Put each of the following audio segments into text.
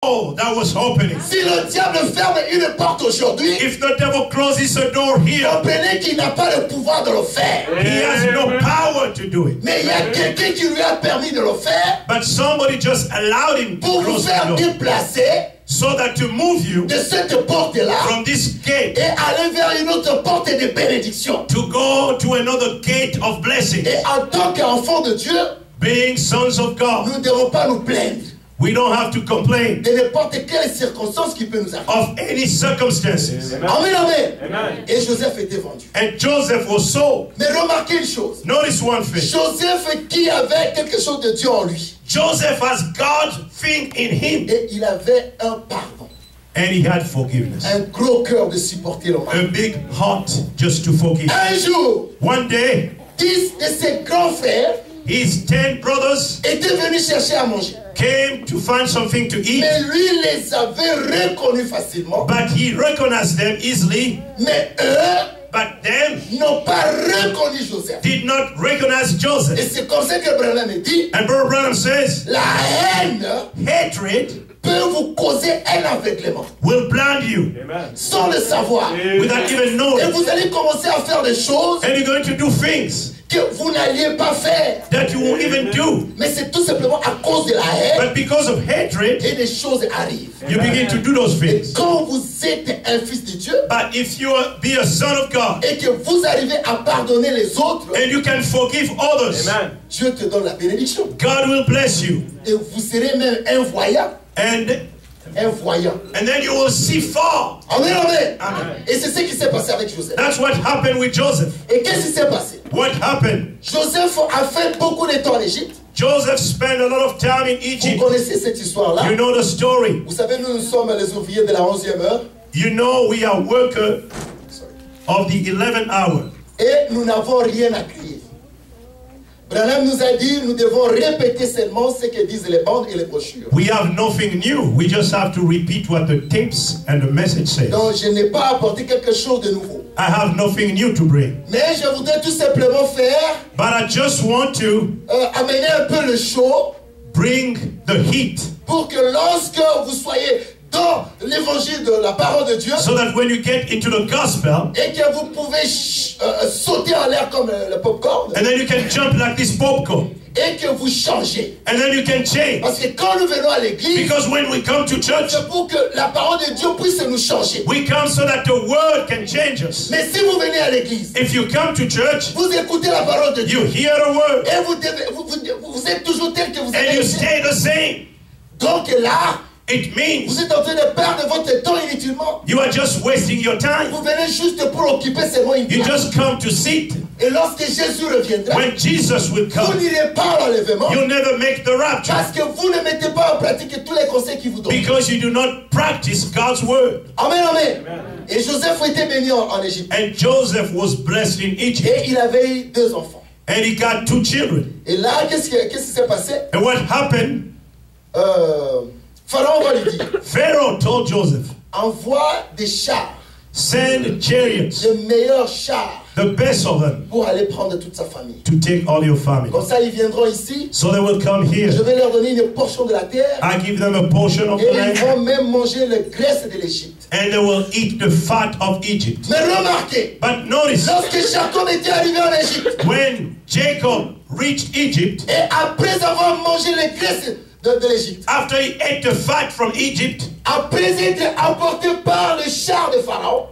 Oh, that was opening. Si le diable ferme une porte aujourd'hui, If the devil closes a door here, comprenez qu'il n'a pas le pouvoir de le faire. he has no power to do it. Mais il y a quelqu'un qui lui a permis de le faire But somebody just allowed him to pour vous close the faire door déplacer so that to move you de cette porte-là from this gate et aller vers une autre porte de bénédiction. to go to another gate of blessing. Et en tant qu'enfants de Dieu, Being sons of God, nous ne devons pas nous plaindre we don't have to complain de n'importe quelle circonstance qui peut nous arriver. of any circumstances. Amen, amen. Et Joseph était vendu. And Joseph was sold. Mais remarquez une chose. Notice one thing. Joseph qui avait quelque chose de Dieu en lui. Joseph has God's thing in him. Et il avait un pardon. And he had forgiveness. Un gros cœur de supporter le mal. A big heart just to forgive. Un jour, One day, 10 de ses grands frères his 10 brothers étaient venus chercher à manger. came to find something to eat, Mais lui les avait reconnus facilement. but he recognized them easily. Mais eux But them n'ont pas reconnu Joseph. did not recognize Et Joseph. c'est comme ça que Branham dit, And Brother Branham says, la haine hatred peut vous causer un aveuglement. will blind you Sans le savoir. without even Et knowing. vous allez commencer à faire des choses And you're going to do things que vous n'alliez pas faire. that you won't even do. Mais c'est tout simplement à cause de la haine But because of hatred, et des choses arrivent. you begin to do those Et things. quand vous êtes un fils de Dieu But if you be a son of God et que vous arrivez à pardonner les autres, and you can forgive others, Dieu te donne la bénédiction. God will bless you. Et vous serez même un voyant. And then you will see far. Amen, amen. Amen. Et c'est ce qui s'est passé avec Joseph. That's what happened with Joseph. Et qu'est-ce qui s'est passé? What happened? Joseph a fait beaucoup de temps en Égypte. Joseph spent a lot of time in Vous Egypt. connaissez cette histoire-là. You know the story. Vous savez, nous sommes les ouvriers de la 11e heure. You know we are workers of the 11th hour. Et nous n'avons rien à crier. Branham nous a dit, nous devons répéter seulement ce que disent les bandes et les brochures. We have nothing new. We just have to repeat what the tapes and the message says. Donc je n'ai pas apporté quelque chose de nouveau. I have nothing new to bring. Mais je voudrais tout simplement faire, But I just want to amener un peu le chaud bring the heat pour que lorsque vous soyez dans l'évangile de la parole de Dieu so that when you get into the gospel et que vous pouvez sauter en l'air comme le popcorn and then you can jump like this popcorn et que vous changez. and then you can change. Parce que quand nous venons à l'église, Because when we come to church, c'est pour que la parole de Dieu puisse nous changer. we come so that the word can change us. Mais si vous venez à l'église, If you come to church, vous écoutez la parole de Dieu you hear the word et vous êtes toujours tel que vous and êtes. you stay the same. Donc là, It means vous êtes en train de perdre votre temps inutilement. you are just wasting your time. Vous venez juste pour occuper seulement une You place. just come to sit. Et lorsque Jésus reviendra, When Jesus will vous come, n'irez pas à l'enlèvement you'll never make the rapture parce que vous ne mettez pas en pratique tous les conseils qu'il vous donne. because you do not practice God's word. Amen, amen. Et Joseph était béni en Égypte. And Joseph was blessed in Egypt. Et il avait eu 2 enfants. And he got 2 children. Et là, qu'est-ce qui s'est passé? And what happened? Pharaon va lui dire, Pharaoh told Joseph, envoie des chars, send chariots, les meilleurs chars, the best of them, pour aller prendre toute sa famille. to take all your family. Comme ça, ils viendront ici. So they will come here. Je vais leur donner une portion de la terre. I give them a portion of Et the ils land. vont même manger la graisse de l'Égypte. And they will eat the fat of Egypt. Mais remarquez, But notice, lorsque Jacob était arrivé en Égypte, when Jacob reached Egypt, et après avoir mangé les graisses de l'Égypte, after he ate the fat from Egypt, après être emporté par le char de Pharaon,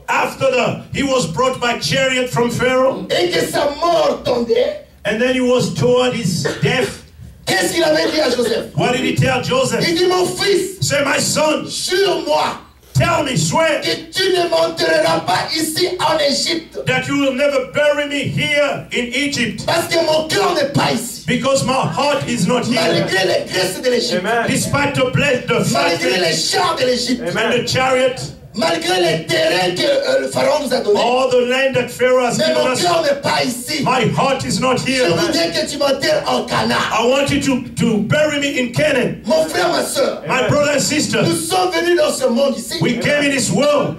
he was brought by chariot from Pharaoh, et que sa mort tendait, and then he was toward his death. qu'est-ce qu'il avait dit à Joseph? What did he tell Joseph? Il dit, mon fils, Say, my son, jure-moi tell me, swear, que tu ne m'enterreras pas ici en Égypte, that you will never bury me here in Egypt, parce que mon cœur n'est pas ici. because my heart is not here. Malgré les graisses de l'Égypte, Despite the fat malgré les chars de l'Égypte, and the chariot, malgré les terrains que le Pharaon nous a donnés, all the land that Pharaoh has mais given mon us, cœur n'est pas ici. my heart is not Je here. voudrais que tu m'enterres en Canaan. I want you to bury me in Canaan. Mon frère, ma soeur, My brother and sister, nous sommes venus dans ce monde ici we came in this world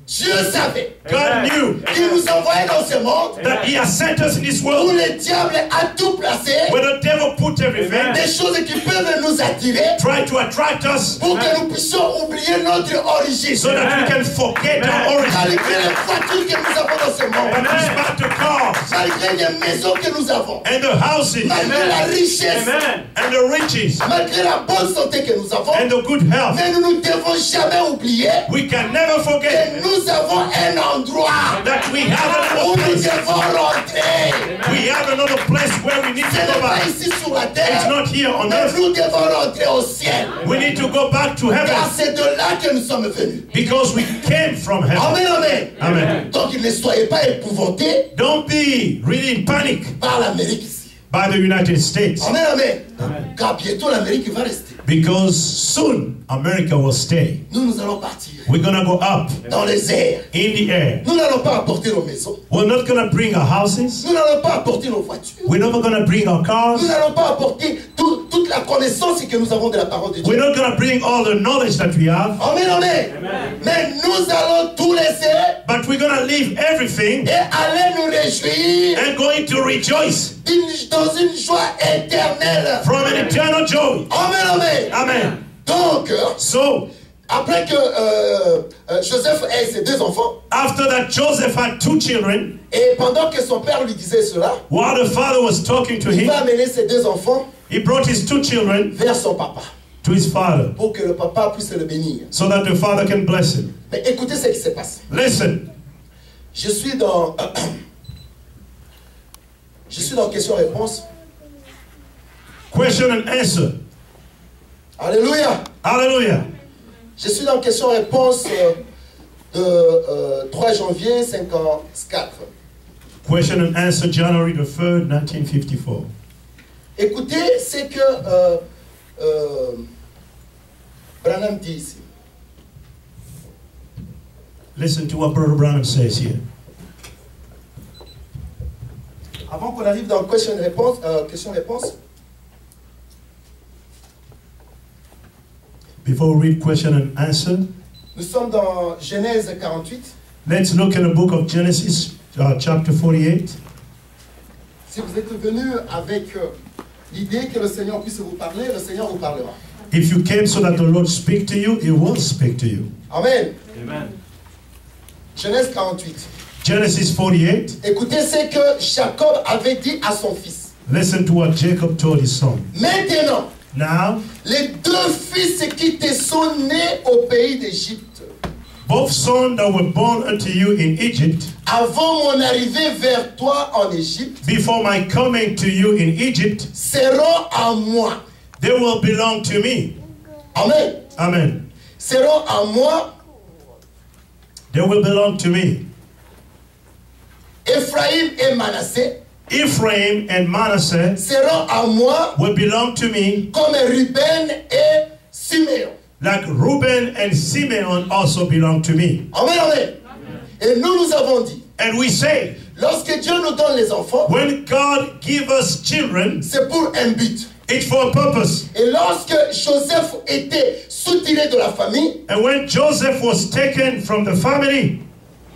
Dieu savait God knew qu'il nous envoyait dans ce monde that He has sent us in this où world le diable a tout placé, where the devil put everything, des choses qui peuvent nous attirer try to attract us pour que nous puissions oublier notre origine. so that we can forget our origin. Malgré les voitures que nous avons dans ce monde, And despite the cars malgré les maisons que nous avons, and the houses malgré la richesse, and the riches malgré la bonne santé que nous avons, and the good health, mais nous ne devons jamais oublier we can never que forget nous avons un endroit that we have où another nous place. devons rentrer. We have another place where we need Ce to n'est go pas back. ici sur la It's terre, not here on mais earth. nous devons rentrer au ciel. We need to go back to Car heaven c'est de là que nous sommes venus. because we came from heaven. Amen, amen. Amen. Donc ne soyez pas épouvantés Don't be really in panic par l'Amérique ici. by the United States Amen, amen. Car bientôt l'Amérique va rester. because soon America will stay. Nous allons partir We're gonna go up dans les airs. in the air. Nous n'allons pas apporter nos maisons. We're not gonna bring our houses. Nous n'allons pas apporter nos voitures. We're not gonna bring our cars. Nous n'allons pas apporter toute la connaissance que nous avons de la parole de Dieu. We're not gonna bring all the knowledge that we have. Amen, amen. Mais nous allons tout laisser But we're gonna leave everything et aller nous réjouir and going to rejoice dans une joie éternelle. from an eternal joy. Amen, amen. Amen. Donc, So après que Joseph ait ses deux enfants, after that, Joseph had 2 children. et pendant que son père lui disait cela, While the father was talking to il him, va amener ses deux enfants he brought his 2 children vers son papa to his father pour que le papa puisse le bénir. so that the father can bless him. Mais écoutez ce qui se passe. Listen, Je suis dans question-réponse. question and answer. Alléluia. Hallelujah. Je suis dans question-réponse de 3 janvier 54. Question and answer, January the 3rd, 1954. Écoutez ce que Branham dit ici. Listen to what Brother Branham says here. Avant qu'on arrive dans question-réponse, Before we read question and answer, nous sommes dans Genèse 48. let's look in the book of Genesis, chapter 48. Si vous êtes venu avec l'idée que le Seigneur puisse vous parler, le Seigneur vous parlera. If you came so that the Lord speak to you, He will speak to you. Amen. Amen. Genèse 48. Genesis 48. Écoutez ce que Jacob avait dit à son fils. Listen to what Jacob told his son. Maintenant, Now, les 2 fils qui te sont nés au pays d'Égypte, both sons that were born unto you in Egypt, avant mon arrivée vers toi en Égypte, before my coming to you in Egypt, seront à moi. they will belong to me. Amen. Amen. Seront à moi. They will belong to me. Ephraïm et Manassé Ephraim and Manasseh seront à moi will belong to me, comme Ruben et Siméon. like Reuben and Simeon also belong to me. Amen, amen. Et nous avons dit, And we say, lorsque Dieu nous donne les enfants, when God gives us children, c'est pour un but. it's for a purpose. Et lorsque Joseph était soutiré de la famille, And when Joseph was taken from the family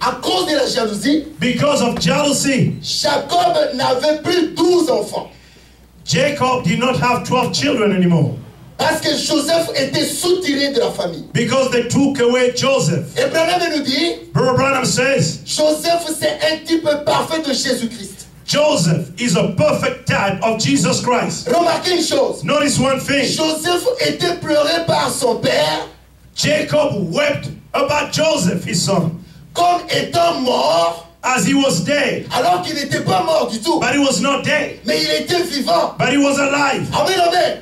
à cause de la jalousie, because of jealousy, Jacob n'avait plus 12 enfants. Jacob did not have 12 children anymore Parce que Joseph était soutiré de la famille. because they took away Joseph. Et Branham nous dit, Brother Branham says, Joseph c'est un type parfait de Jésus-Christ. Joseph is a perfect type of Jesus Christ. Remarquez une chose, Notice one thing. Joseph était pleuré par son père Jacob wept about Joseph, his son, comme étant mort, as he was dead. alors qu'il n'était pas mort du tout, But he was not dead, mais il était vivant. but he was alive. Amen, amen.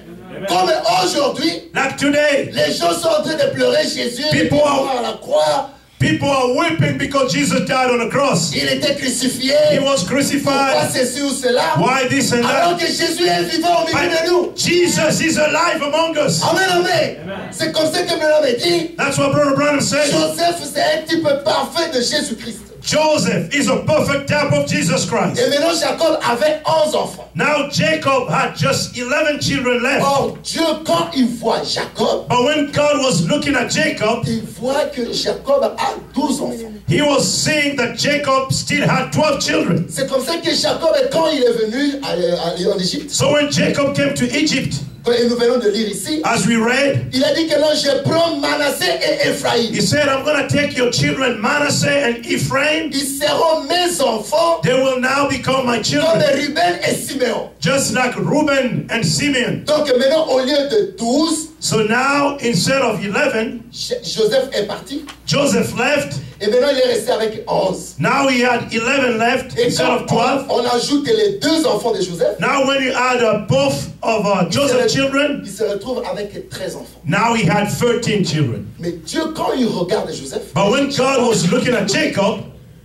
Comme aujourd'hui, Like today, les gens sont en train de pleurer Jésus, il était mort à la croix, people are weeping because Jesus died on the cross. il était crucifié, He was pourquoi crucified. ceci ou cela, Why this and alors that? que Jésus est vivant au milieu de nous. But Jesus is alive among us. Amen, amen. C'est comme ça que Branham dit, That's what Brother Branham said. Joseph c'est un type parfait de Jésus-Christ. Joseph is a perfect type of Jesus Christ. Et maintenant, Jacob avait 11 enfants. Now Jacob had just 11 children left. Or, Dieu, quand il voit Jacob, But when God was looking at Jacob, il voit que Jacob a 12 enfants. he was seeing that Jacob still had 12 children. C'est comme ça que Jacob, quand il est venu en Égypte, So when Jacob came to Egypt, et nous venons de lire ici, as we read, il a dit que non, je prends Manassé et Ephraïm. he said, I'm going to take your children, Manasseh and Ephraim. Ils seront mes enfants They will now become my comme children, Ruben et Siméon. just like Reuben and Simeon. Donc maintenant, au lieu de 12, So now, instead of 11, Joseph est parti. Joseph left. Et maintenant, il est resté avec 11. Now he had 11 left Et instead quand of 12. on ajoute les 2 enfants de Joseph, Now when you add both of Joseph's children, il se retrouve avec 13 enfants. now he had 13 children. Mais Dieu, quand il regarde Joseph, But when God was looking at Jacob,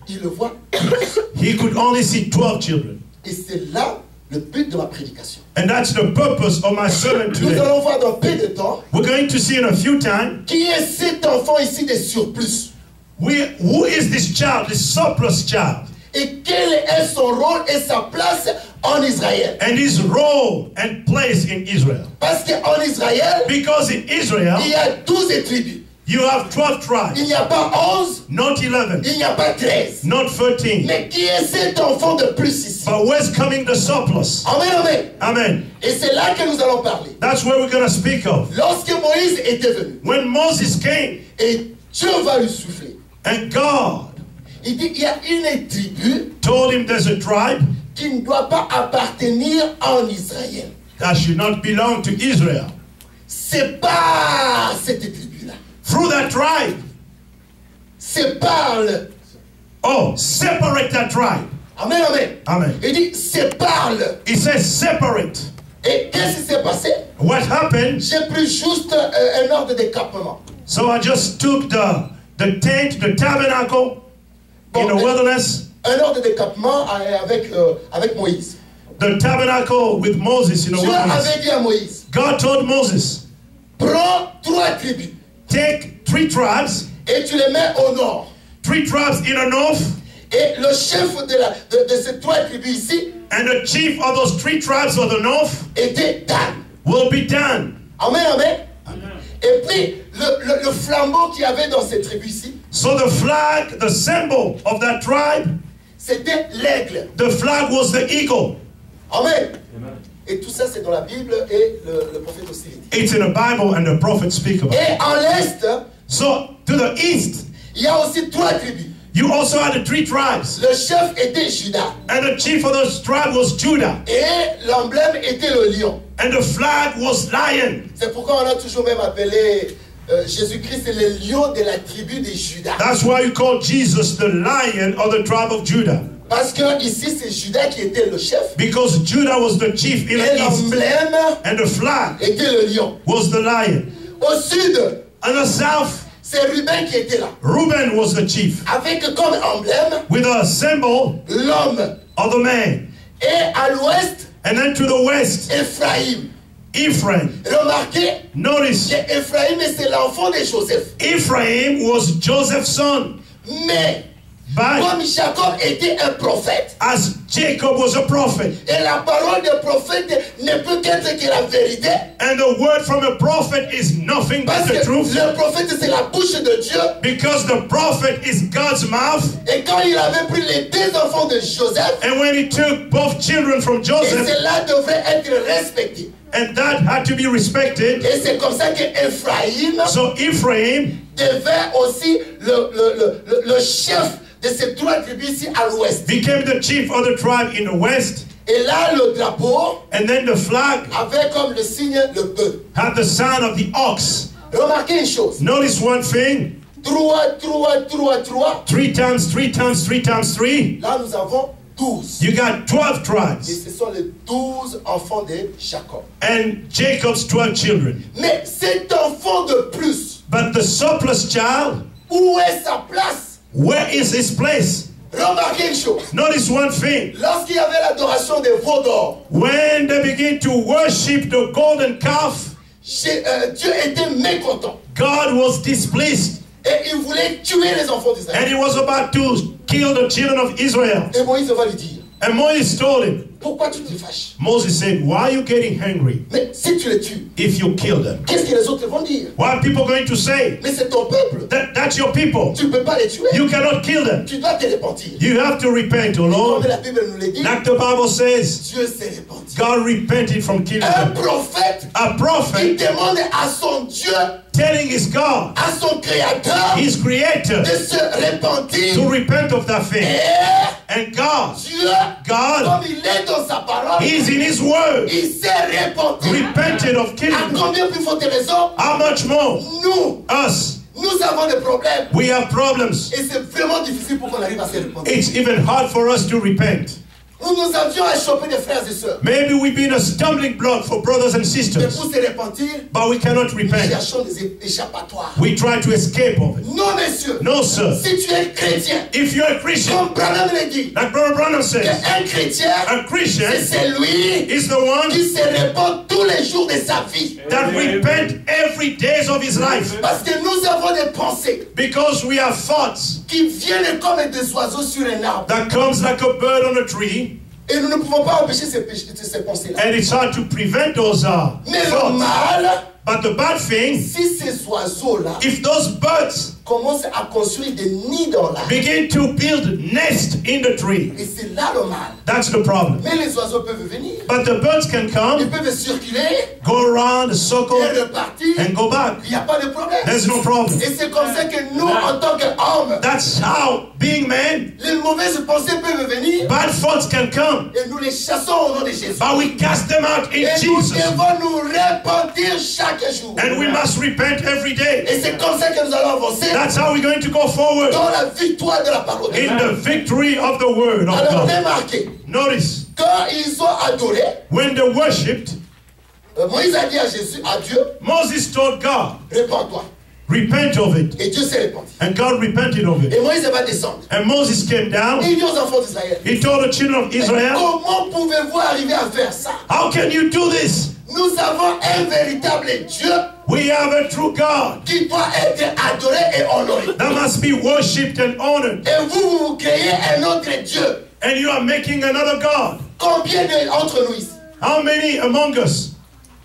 il le voit. he could only see 12 children. Et c'est là le but de ma prédication. And that's the purpose of my sermon Nous today. allons voir dans peu de temps We're going to see in a few time, qui est cet enfant ici des surplus. who is this child, this surplus child, Et quel est son rôle et sa place en Israël. and his role and place in Israel. Parce qu'en Israël, Because in Israel, il y a 12 tribus. you have 12 Il tribes, n'y a pas 11, not 11, il n'y a pas 13. not 13. Mais qui est cet enfant de plus ici? But where's coming the surplus? Amen, amen. Amen. Et c'est là que nous allons parler. That's where we're going to speak of. Lorsque Moïse était venu, When Moses came et Dieu va lui souffler, and God il dit il y a une tribu told him there's a tribe qui ne doit pas appartenir en Israël. that should not belong to Israel. Sépare cette tribu-là. Through that tribe, Sépare-le. separate that tribe. Amen, amen. Amen. Il dit sépare-le. He says separate. Et qu'est-ce qui s'est passé? What happened? J'ai pris juste un ordre de décampement. So I just took the tent, the tabernacle in the wilderness, Un ordre de décampement avec Moïse. the tabernacle with Moses in the Dieu wilderness. avait dit à Moïse, God told Moses, prends 3 tribus take 3 tribes, et tu les mets au nord. 3 tribes in the north, Et le chef de ces 3 tribus ici and the chief of those 3 tribes of the north était Dan. will be Dan. Amen, amen. Et puis, le flambeau qu'il y avait dans ces tribus ici, So the flag, the symbol of that tribe, c'était l'aigle. the flag was the eagle. Amen. Et tout ça, c'est dans la Bible et le prophète aussi le dit. It's in the Bible and the prophets speak about it. Et en l'est, So to the east, il y a aussi 3 tribus. you also had the 3 tribes. Le chef était Judas. And the chief of those tribes was Judah. Et l'emblème était le lion. And the flag was lion. C'est pourquoi on a toujours même appelé Jésus-Christ le lion de la tribu de Judas. That's why you call Jesus the lion of the tribe of Judah. Parce que ici, c'est Judas qui était le chef. Because Judah was the chief in Et the east. l'emblème And the flag était le lion. was the lion. Au sud, And the south, c'est Ruben qui était là. Reuben was the chief. Avec comme emblème With a symbol l'homme. of the man. Et à l'ouest, And then to the west, Ephraim. Ephraim. Remarquez Notice, que Ephraim, c'est l'enfant de Joseph. Ephraim was Joseph's son. Mais, But comme Jacob était un prophète, as Jacob was a prophet, et la parole du prophète ne peut qu'être que la vérité, and the word from a prophet is nothing but parce the que truth, le prophète, c'est la bouche de Dieu. because the prophet is God's mouth. Et quand il avait pris les 2 enfants de Joseph, And when he took both children from et Joseph, cela devrait être respecté. and that had to be respected, Et c'est comme ça que Ephraim so Ephraim devait aussi le chef de ces 3 tribus ici à l'ouest. became the chief of the tribe in the west, Et là, le drapeau and then the flag avait comme le signe le bœuf. had the sign of the ox. Remarquez une chose. Notice one thing, 3, 3 times 3 times 3 times 3, là, nous avons 12. you got 12 Et tribes, ce sont les 12 enfants de Jacob. and Jacob's 12 children. Mais cet enfant de plus, But the surplus child, où est sa place? where is his place? Remarquez une chose. Notice one thing, Lorsqu'il y avait l'adoration des veaux d'or, when they begin to worship the golden calf, Dieu était mécontent. God was displeased, Et il voulait tuer les enfants d'Israël. and he was about to kill the children of Israel. Et Moïse va lui dire, And Moses told him, pourquoi tu te fâches? Moses said, why are you getting angry Mais si tu les tues, if you kill them? qu'est-ce que les autres vont dire? What are people going to say? Mais c'est ton peuple. That's your people. Tu ne peux pas les tuer. You cannot kill them. Tu dois te repentir. You have to repent, O Lord. Comme la Bible nous le dit, Like the Bible says, Dieu s'est repenti. God repented from killing Un them. prophète, A il prophet demande à son Dieu, telling his God, à son créateur, his creator, de se repentir. to repent of that thing. Et And God, Dieu, God, comme il est dans sa parole, He's in His Word, il s'est repenti. repented of À killing them. combien plus forte raison, How much more? nous, Us. nous avons des problèmes. We have problems. Et c'est vraiment difficile pour qu'on arrive à se repentir. It's even hard for us to repent. Nous avions à choper des frères et sœurs. Maybe we've been a stumbling block for brothers and Mais sisters, pour se repentir, but we cannot nous repent. cherchons des échappatoires. We try to escape of it. Non, messieurs. No, sir. Si tu es chrétien, If you're a Christian, comme Branham l'a dit, like Brother Branham says, qu'un chrétien, a Christian c'est celui is the one qui se répand tous les jours de sa vie. that repent every days of his life, Parce que nous avons des pensées because we have thoughts qui viennent comme des oiseaux sur un arbre. that comes like a bird on a tree, Et nous ne pouvons pas empêcher ces pensées-là. and it's hard to prevent those Mais le thoughts. mal, But the bad thing, si ces oiseaux-là if those birds commencent à construire des nids dans l'arbre, begin to build nest in the tree, et c'est là le mal. that's the problem. Mais les oiseaux peuvent venir. But the birds can Ils come, peuvent circuler go around, circle, et repartir. and go back. Il n'y a pas de problème. There's no problem. Et c'est comme ça que nous, en tant qu'hommes, That's how, being men, les mauvaises pensées peuvent venir bad thoughts can come, et nous les chassons au nom de Jésus. but we cast them out in Et nous Jesus. devons nous repentir chaque jour. And we must repent every day. Et c'est comme ça que nous allons avancer That's how we're going to go forward dans la victoire de la parole de in Dieu. the victory of the Word of Alors God. remarquez, Notice, quand ils ont adoré, when they worshipped, Moïse a dit à Jésus, à Dieu, Moses told God, répands-toi. repent of it. Et Dieu s'est répandu. And God repented of it. Et Moïse va descendre. And Moses came down. Il dit aux enfants d'Israël, He told the children of Israel, comment pouvez-vous arriver à faire ça? how can you do this? Nous avons un véritable Dieu We have a true God qui doit être adoré et honoré. that must be worshipped and honored. Et vous créez un autre Dieu. And you are making another God. Combien d'entre nous ici How many among us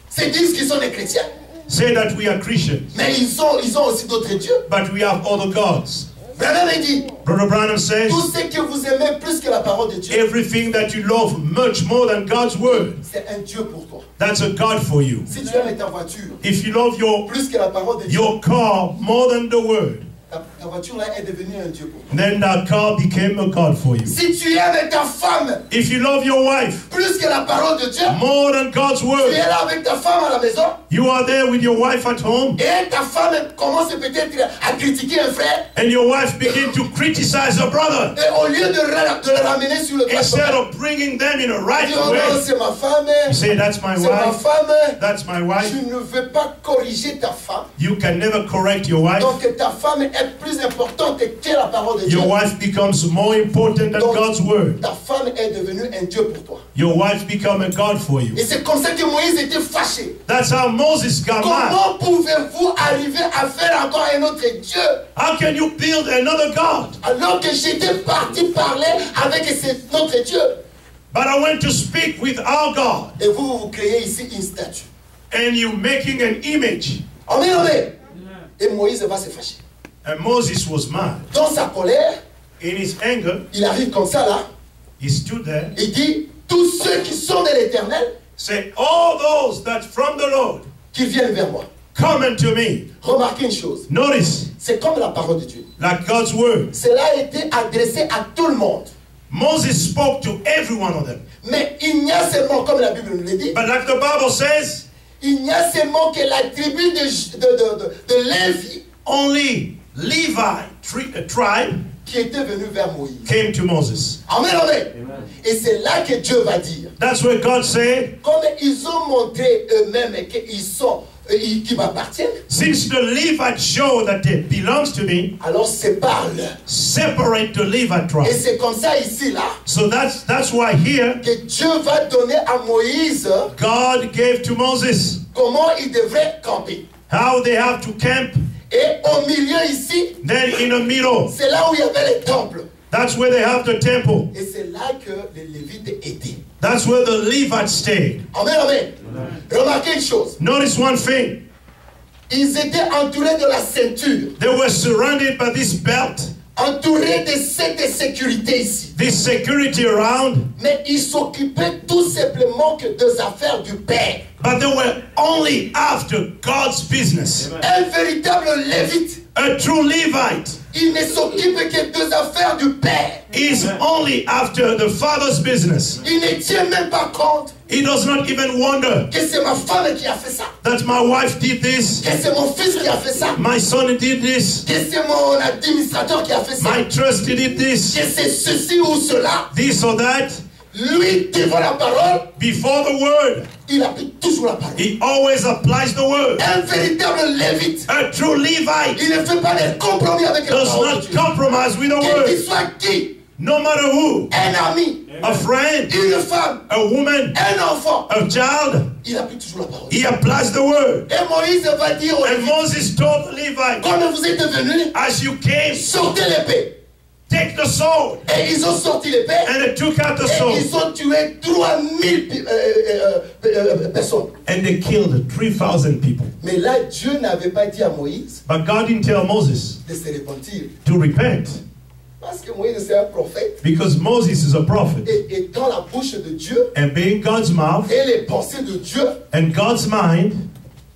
se disent qu'ils sont des chrétiens? say that we are Christians, Mais ils ont aussi d'autres dieux. but we have other gods? Branham a dit, Brother Branham says, tout ce que vous aimez plus que la parole de Dieu, everything that you love much more than God's word, c'est un Dieu pour toi. that's a God for you. Si tu aimes ta voiture If you love plus que la parole de Dieu, your car more than the word, ta voiture là est devenue un Dieu pour toi. then that car became a God for you. Si tu aimes ta femme If you love your wife plus que la parole de Dieu, more than God's tu es word, là avec ta femme à la maison, you are there with your wife at home, et ta femme commence peut-être à critiquer un frère, and your wife begin to criticize a brother et au lieu de le ramener sur le droit instead chemin, of bringing them in a right tu dis, oh non, way. c'est ma femme, You say, that's my c'est ma wife, femme. that's my wife. Tu ne veux pas corriger ta femme. You can never correct your wife. Donc ta femme est plus importante que la parole de Dieu. Your wife becomes more important than Donc, God's word. ta femme est devenue un Dieu pour toi. Your wife become a God for you. Et c'est comme ça que Moïse était fâché. That's how Moses got mad. Comment pouvez-vous arriver à faire encore un autre Dieu How can you build another God? alors que j'étais parti parler avec notre Dieu? But I went to speak with our God, Et vous créez ici une statue. and you making an image. Amen, amen. Et Moïse va se fâcher. And Moses was mad. Dans sa colère, In his anger, il arrive comme ça là. he stood there. Il dit, tous ceux qui sont de l'Éternel, Say, all those that from the Lord qui viennent vers moi. come unto me. Remarquez une chose. Notice, C'est comme la parole de Dieu. like God's word. Cela a été adressé à tout le monde. Moses spoke to every one of them. Mais il n'y a seulement, comme la Bible nous le dit, But like the Bible says, il n'y a seulement que la tribu de Lévi only Levi tribe qui était venue vers Moïse. came to Moses. Amen, amen. Et c'est là que Dieu va dire, That's where God said, comme ils ont montré eux-mêmes qu'ils sont, qui m'appartiennent, since the Levite show that it belongs to me, alors sépare-le. separate the Levite Et tribe. c'est comme ça ici, là, So that's why here que Dieu va donner à Moïse God gave to Moses comment il devrait camper. how they have to camp. Et au milieu ici, Then in the middle, c'est là où il y avait les temples. That's where they have the temple. Et c'est là que les Lévites étaient. That's where the Levites stayed. Amen, amen. Remarquez une chose. Notice one thing. Ils étaient entourés de la ceinture. They were surrounded by this belt, Entourés de cette sécurité ici. this security around, Mais ils s'occupaient tout simplement que des affaires du Père. but they were only after God's business. Un véritable Lévite, A true Levite il ne s'occupe que des affaires du Père. is only after the Father's business. Il ne tient même pas compte He does not even wonder que c'est ma femme qui a fait ça, that my wife did this, que c'est mon fils qui a fait ça, my son did this, que c'est mon administrateur qui a fait ça, my trustee did this, que c'est ceci ou cela. this or that. Lui, devant la parole, Before the word, il applique toujours la parole. he always applies the word. Un véritable Lévite, A true Levite il ne fait pas de compromis avec la does parole de not Dieu. compromise with the Quel qu'il word. soit qui, No matter who, un ami, a friend, une femme, a woman, un enfant, a child, il applique toujours la parole. he applies the word. Et Moïse va dire aux And Lévites, Moses told the Levite, comme vous êtes venus, as you came, sortez l'épée. take the sword. Et ils ont sorti l'épée. And they took out the Et sword. ils ont tué 3000 personnes. And they killed 3,000 people. Mais là, Dieu n'avait pas dit à Moïse But God didn't tell Moses de se repentir. to repent. Parce que Moïse c'est un prophète. Because Moses is a prophet. Et étant la bouche de Dieu And being God's mouth et les pensées de Dieu, and God's mind,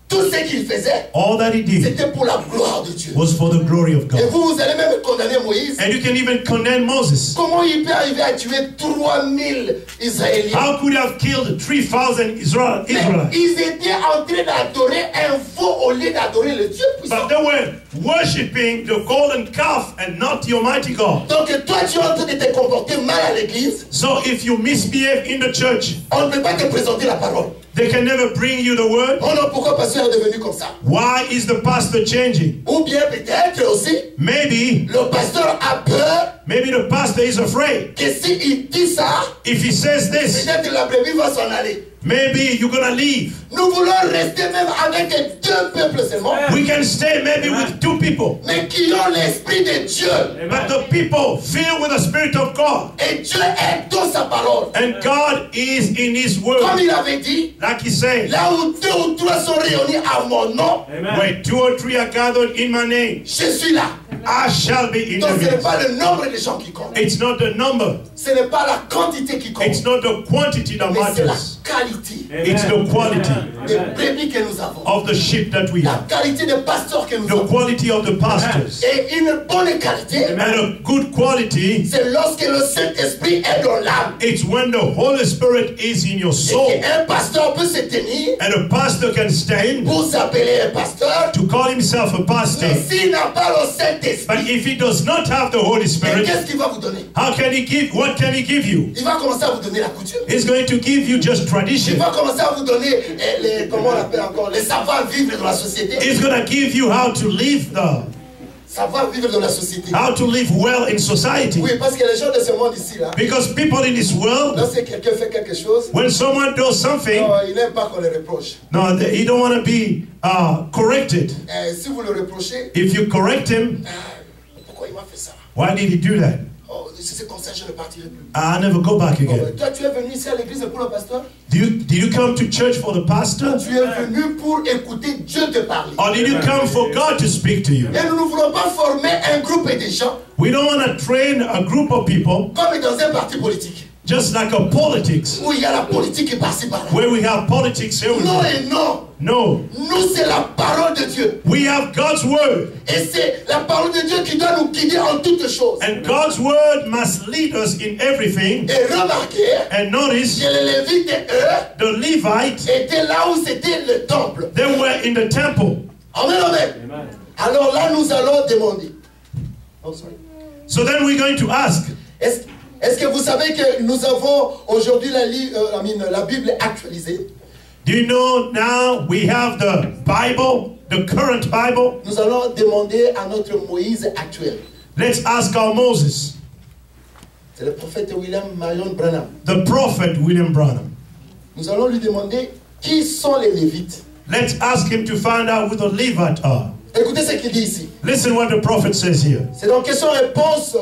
tout ce qu'il faisait, all that he did c'était pour la gloire de Dieu. was for the glory of Et God. vous allez même condamner Moïse. And you can even condemn Moses. Comment il peut arriver à tuer 3000 Israéliens? How could he have killed 3,000 Mais Israelites? ils étaient en train d'adorer un faux au lieu d'adorer le Dieu puissant. But they were worshipping the golden calf and not the Almighty God. Donc toi, tu es en train de te comporter mal à l'église. So if you misbehave in the church, On ne peut pas te présenter la parole. they can never bring you the word. Oh non, pourquoi pasteur est devenu comme ça? Why is the pastor changing? Ou bien peut-être aussi, Maybe le pasteur a peur the pastor is afraid. que s'il dit ça, If he says this, peut-être la brebis va s'en aller. maybe you're gonna leave. Nous voulons rester même avec deux peuples seulement, We can stay maybe with 2 people. mais qui ont l'esprit de Dieu. But the people filled with the Spirit of God. Et Dieu est dans sa parole. And God is in His Comme word. il avait dit, Like He said, là où 2 ou 3 sont réunis à mon nom, where 2 or 3 are gathered in my name, je suis là. I shall be in Donc the ce n'est midst. pas le nombre de gens qui comptent. It's not the number. Ce n'est pas la quantité qui compte. It's not the quantity that Mais c'est la matters. qualité It's the quality des brebis que nous avons. of the sheep that we La have. qualité des pasteurs que nous The avons. quality of the pastors. Et une bonne qualité, And a good quality, c'est lorsque le Saint-Esprit est dans l'âme. it's when the Holy Spirit is in your Et soul. qu'un pasteur peut se tenir And a pastor can stand pour s'appeler un pasteur. to call himself a pastor. Mais s'il n'a pas le But Saint-Esprit, if he does not have the Holy mais Spirit, qu'est-ce qu'il va vous donner? how can he give? What can he give you? Il va commencer à vous donner la coutume. He's going to give you just Il tradition. va commencer à vous donner les, comment on appelle encore, les savoir-vivre dans la société. He's going to give you how to live Savoir-vivre dans la société. how to live well in society. Oui, parce que les gens de ce monde ici, là, Because people in this world, lorsque quelqu'un fait quelque chose, when someone does something, il n'aime pas qu'on le reproche. no, he don't want to be corrected. Si vous le reprochez, If you correct him, pourquoi il m'a fait ça? why did he do that? Oh, si c'est comme ça, je ne partirai plus. I never go back Oh, again. toi, tu es venu ici à l'église pour le pasteur? Did you come to church for the pastor? Tu es venu pour écouter Dieu te parler. Or did you come for God to speak to you? Et nous ne voulons pas former un groupe de gens We don't want to train a group of people comme dans un parti politique, just like a politics, où il y a la politique qui passe par là. where we have politics Non everywhere. et non. No, Nous, c'est la parole de Dieu. we have God's word. Et c'est la parole de Dieu qui doit nous guider en toutes choses. And God's word must lead us in everything. Et remarquez And notice, que les Lévites, eux, the Levites, étaient là où c'était le temple. they were in the temple. Amen, amen. Alors là, nous allons demander. Oh, sorry. So then we're going to ask, Est-ce que vous savez que nous avons aujourd'hui la Bible actualisée? do you know now we have the Bible, the current Bible? Nous allons demander à notre Moïse actuel. Let's ask our Moses, C'est le prophète William Marion Branham. the prophet William Branham. Nous allons lui demander qui sont les Lévites. Let's ask him to find out who the Levites are. Écoutez ce qu'il dit ici. Listen what the prophet says here. C'est dans question-réponse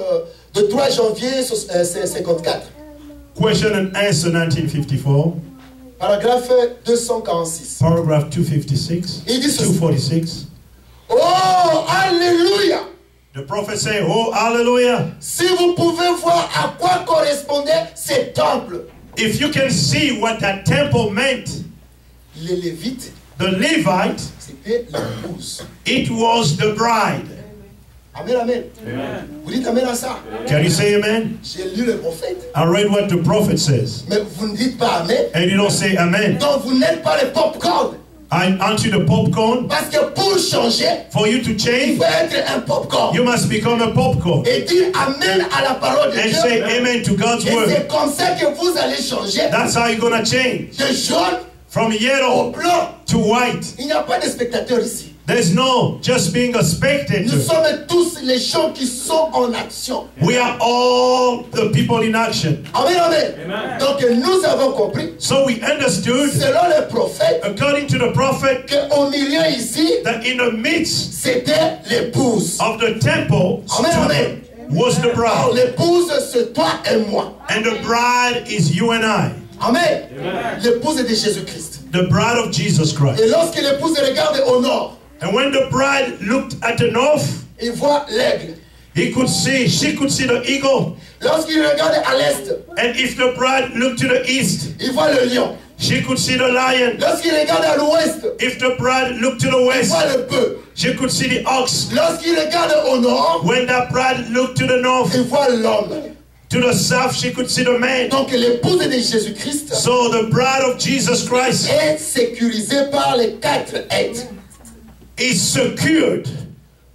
de 3 janvier 54. Question and answer 1954. Paragraphe 246. Paragraph 256. Il dit ceci. 246. Oh, alléluia! The prophet say, oh, hallelujah. Si vous pouvez voir à quoi correspondait ces temples. If you can see what that temple meant, Les Lévites, the Levite, c'était l'épouse. it was the bride. Amen, amen. Vous dites amen à ça? Can you say amen? J'ai lu le prophète. I read what the prophet says. Mais vous ne dites pas amen. And you don't say amen. Donc vous n'êtes pas les popcorn. Aren't you the popcorn? Parce que pour changer, For you to il change, faut être un popcorn. you must become a popcorn. Et dire amen à la parole de And Dieu. say amen to God's Et word. c'est comme ça que vous allez changer That's how you're going to change. de jaune From au yellow blanc. to white. Il n'y a pas de spectateurs ici. There's no just being a Nous spectator. sommes tous les gens qui sont en action. We are all the people in action. Amen, amen. Donc nous avons compris, So we understood, selon les prophètes, according to the prophet, qu'au milieu ici, that in the midst c'était l'épouse. of the temple Amen, amen. was the Alors bride. l'épouse, c'est toi et moi. And the bride is you and I. Amen. L'épouse est de Jésus-Christ. The bride of Jesus Christ. Et lorsque l'épouse regarde au nord, And when the bride looked at the north, il voit l'aigle. she could see the eagle. Lorsqu'il regarde à l'est, And if the bride looked to the east, il voit le lion. she could see the lion. Lorsqu'il regarde à l'ouest, If the bride looked to the il west, voit le bœuf. she could see the ox. Lorsqu'il regarde au nord, When that bride looked to the north, il voit l'homme. to the south, she could see the man. Donc l'épouse de Jésus-Christ So the bride of Jesus Christ est sécurisée par les 4 êtres. is secured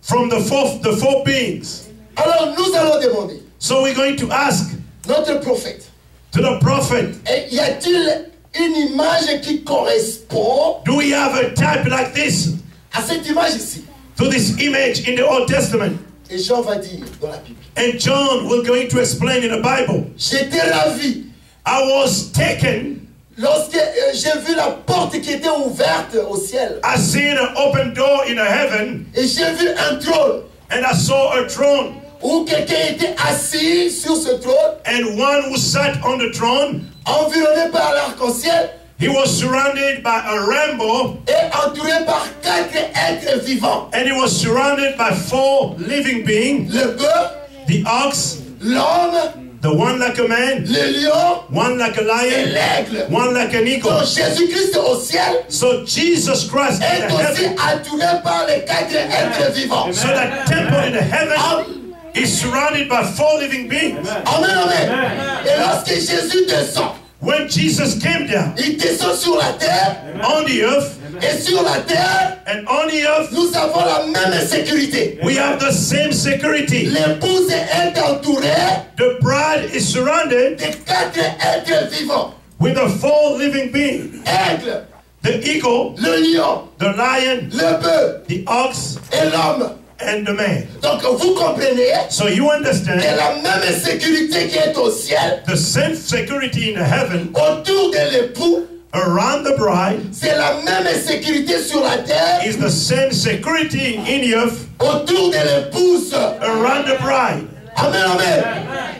from the four beings. Alors nous allons demander, So we're going to ask notre prophète, to the prophet, y a-t-il une image qui correspond do we have a type like this, à cette image ici? to this image in the Old Testament? Et Jean va dire dans la Bible, And John will going to explain in the Bible. j'étais ravi I was taken, lorsque j'ai vu la porte qui était ouverte au ciel. I seen an open door in the heaven, Et j'ai vu un trône and I saw a throne, où quelqu'un était assis sur ce trône, and one who sat on the throne, environné par l'arc-en-ciel he was surrounded by a rainbow, et entouré par 4 êtres vivants. and he was surrounded by 4 living beings, Le bœuf, the ox, l'homme, the one like a man, le lion one like a et lion, l'aigle. one like an eagle. Donc Jésus-Christ au ciel So Jesus Christ in est the aussi heaven, entouré par les 4 êtres vivants. so that temple in the heaven is surrounded by 4 living beings. Amen, amen. Et lorsque Jésus descend, When Jesus came down il descend sur la terre on the earth, et sur la terre, and on the earth, nous avons la même sécurité. we have the same security. L'épouse est entourée The bride is surrounded des 4 êtres vivants. with the 4 living beings, Aigle, the eagle, le lion, the lion, le bœuf the ox, et l'homme. and the man. Donc vous comprenez So you que understand la même sécurité qui est au ciel, the same security in the heaven autour de l'époux, around the bride c'est la même sécurité sur la terre, is the same security in the earth autour de l'épouse. around the bride. Amen, amen.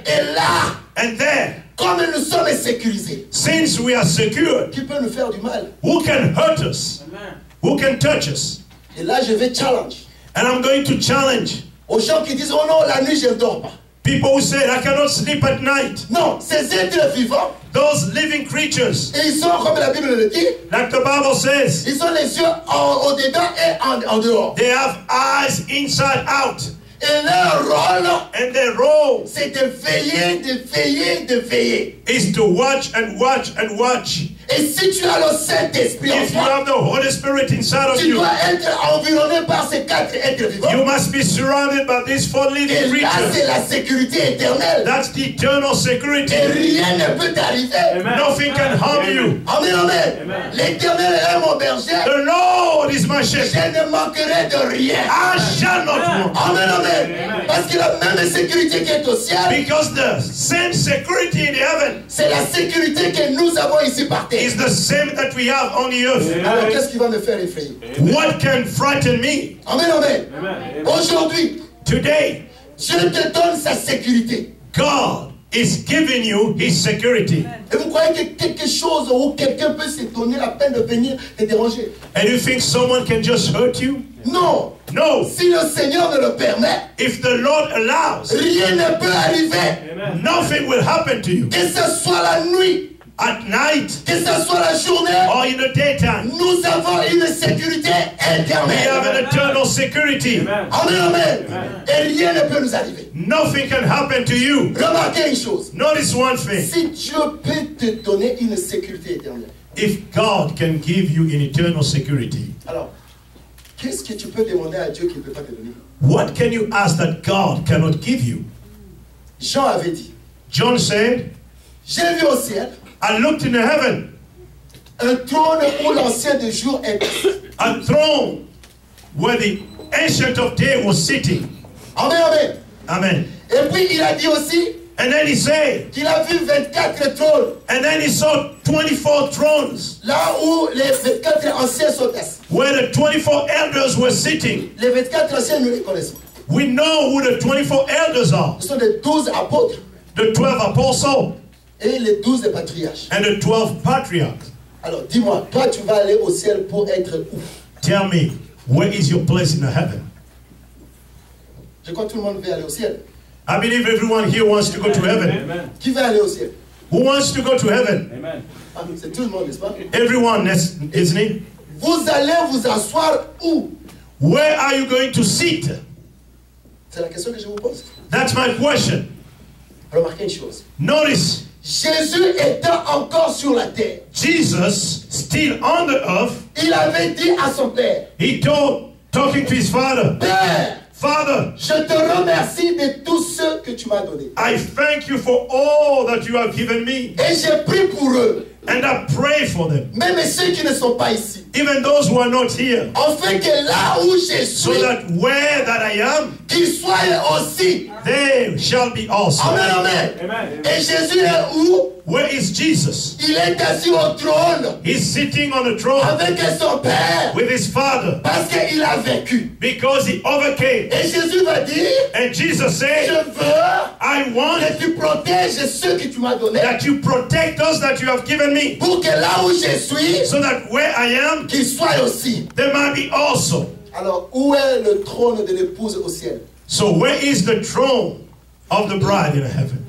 Et là, And there, comme nous sommes sécurisés, since we are secured, qui peut nous faire du mal? who can hurt us? Who can touch us? Et là, je vais challenge And I'm going to challenge aux gens qui disent, oh non, la nuit, je ne dors pas. people who say, I cannot sleep at night. Non, ces êtres vivants, Those living creatures, et ils sont, comme la Bible le dit, like the Bible says, ils ont les yeux au-dedans et en dehors. they have eyes inside out. Et leur rôle, And their role c'est de veiller, de veiller, de veiller. is to watch and watch and watch. Et si tu as le Saint-Esprit en If you toi, have the Holy Spirit inside of tu you, dois être environné par ces 4 êtres vivants. you must be surrounded by these 4 Et living là, c'est creatures. la sécurité éternelle. That's the eternal security. Et rien ne peut t'arriver. Nothing can harm you. Amen, amen. L'Éternel est mon berger. The Lord is my Je shepherd. ne manquerai de rien. I shall not want. Amen, amen. Parce que la même sécurité qui est au ciel, Because the same security in heaven c'est la sécurité que nous avons ici par terre. is the same that we have on the earth. Alors qu'est-ce qui va me faire effrayer? What can frighten me? Amen, amen. Aujourd'hui, Today, Dieu te donne sa sécurité. God is giving you his security. Et vous croyez que quelque chose ou quelqu'un peut se donner la peine de venir te déranger? And you think someone can just hurt you? Non. No. Si le Seigneur me le permet, If the Lord allows, rien ne peut arriver. nothing will happen to you. Que ce soit la nuit, At night que ce soit la journée, or in the daytime, nous avons une sécurité we have éternelle. an eternal security. Amen, amen. Et rien ne peut nous arriver. Nothing can happen to you. Remarquez une chose. Notice one thing. Si Dieu peut te donner une sécurité éternelle, If God can give you an eternal security, alors, qu'est-ce que tu peux demander à Dieu qu'il ne peut pas te donner? what can you ask that God cannot give you? Jean avait dit, John said, j'ai vu au ciel I looked in the heaven, un trône où l'ancien des jours est assis. a throne where the ancient of day was sitting. Amen, amen. Amen. Et puis il a dit aussi And then he said, qu'il a vu 24 trônes, and then he saw 24 thrones là où les 24 anciens sont assis. where the 24 elders were sitting. Les 24 anciens, nous les connaissons. We know who the 24 elders are. Ce sont les 12 apôtres The 12 apostles et les 12 patriarches. and the 12 patriarchs. Alors dis-moi, toi tu vas aller au ciel pour être où? Tell me, where is your place in the heaven? Je crois que tout le monde veut aller au ciel. I believe everyone here wants to go to heaven. Amen. Qui veut aller au ciel? Who wants to go to heaven? Amen. Ah, c'est tout le monde, n'est-ce pas? Everyone, isn't it? Vous allez vous asseoir où? Where are you going to sit? C'est la question que je vous pose. That's my question. Remarquez une chose. Notice, Jésus étant encore sur la terre, Jesus, still on the earth, il avait dit à son père, he talking to his father, Père, Father, je te remercie de tout ce que tu m'as donné. I thank you for all that you have given me. Et j'ai prié pour eux, And I pray for them, même ceux qui ne sont pas ici, even those who are not here, afin que là où je so suis, that where that I am, qu'ils soient aussi. they shall be also. Amen, amen. Amen. Et Jésus est où? Where is Jesus? Il est assis au trône He's sitting on the throne avec son Père, with his Father parce qu'il a vécu. because he overcame. Et Jésus va dire, And Jesus je said, veux I want que tu protèges ceux que tu m'as donnés, that you protect those that you have given me, pour que là où je suis, so that where I am, qu'ils soient aussi. there might be also. Alors, où est le trône de l'épouse au ciel? So where is the throne of the bride in heaven?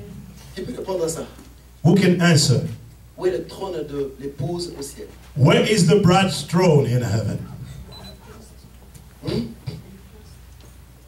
Qui peut répondre à ça? Who can answer? Où est le trône de l'épouse au ciel? Where is the bride's throne in heaven?